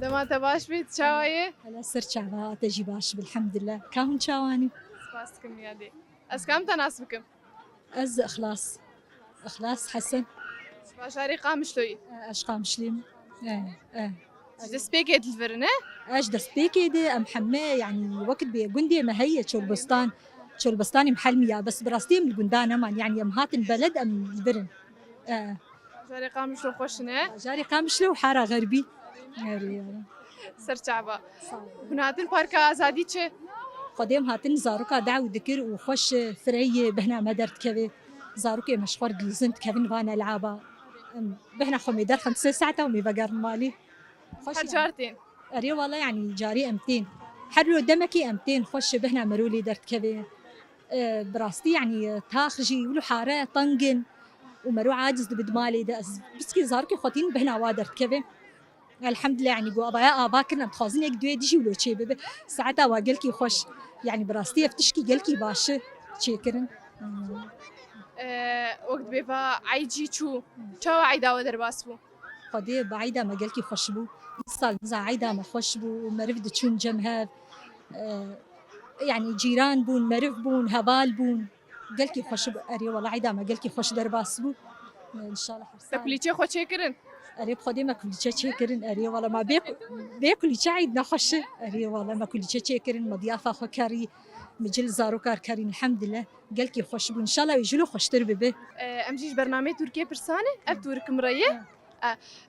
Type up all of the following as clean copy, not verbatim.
دەماتە باش بیت چاوایە؟ هەلا سەر چاوا تەژی باش بالحەمدلله کاهون چاوانی سپاس دکەم یادێ ئەس کام تەناس بکەم ئەز ئەخلاس حەسەن باشاری قامشتۆیی ئەش قامشلیم دەست پێکێت لڤرنە؟ ئەش دەست پێکێدێ ئەم حەممە یعنی وەکت بێ گوندێ مە هەیە چۆلبستانی محلمیا بەس بڕاستی من گوندانەمان یعنی ئەم هاتن بەلەد ئەم برن باشاری قامشتۆ خۆشنە؟ جارێ قامشلە و حارە غەربی سەرچاوە هوناتن پارکە ئازادی چێ؟ خودێم هاتن زاروکا داو دکر و خۆش فرەیە بهنامە دەردکەوێ زاروکێ مەشخۆر گلیزن دکەون وانە لعابە بهنا خۆمی دەرخن 3 ساعتە و میڤەگەڕن مالی هەر جارتێن ئەرێ وەڵا یعنی جاری ئەمتین هەرۆ دەمەکی ئەمتین خۆش بهنا مەرولی دەردکەوێ براستی یعنی تاخژی ولو حارە تەنگن و مەرو عاجز بدمالی دەس بسکی زاروکی خۆتین بهنا وا دەردکەوێ الحمد لله يعني جو أبايا كنا متخازن يك دوي ديجي ولو شيء ببي ساعتها واجلكي خوش يعني براستي افتشكي جلكي باش شيكرن وقت بيبا عيجي شو عيدا ودر باسبو خدي بعيدا ما جلكي خوش بو صال زع عيدا ما خوش بو مرفد تشون جمها يعني جيران بون مرف بون هبال بون جلكي خوش بو أري والله عيدا ما جلكي خوش در باسبو إن شاء الله تاكلي شيء خوش شيكرن أري بخدي ما كل شيء كرن أري والله ما بياكل شيء عيد نخش أري والله ما كل شيء كرن مضيافة خو كاري مجل زارو كار كارين الحمد لله قال كي خوش إن شاء الله يجلو خوش تربي به أمجيش برنامج تركيا برسانة أفتورك مرية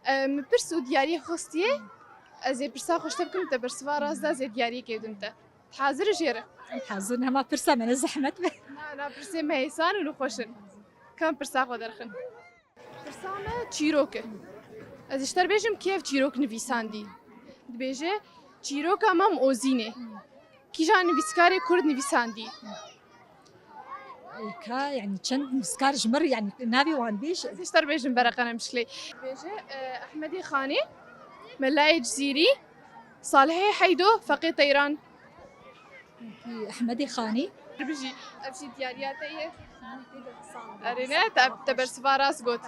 مبرسو دياري خوستيه أزي برسا خوش تبكم تبرسوا راس دا زي دياري كيدنتا حاضر جيرة حاضر ما برسا من الزحمة لا برسي مهيسان ولو خوشن كم برسا خو درخن برسامة تشيروكه از اشتر بیشم کیف چیروک نویساندی بیشه چیروک امام اوزینه کی جان نویسکاری کرد نویساندی کا يعني چند نویسکار جمر يعني نابي وان بیش از اشتر بیشم برقنا مشکلی بیشه احمدی خانی ملای جزیری صالحی حیدو فقی طیران احمدی خانی بيجي ابشي ديارياتي ارينا تبر سفاراس قوت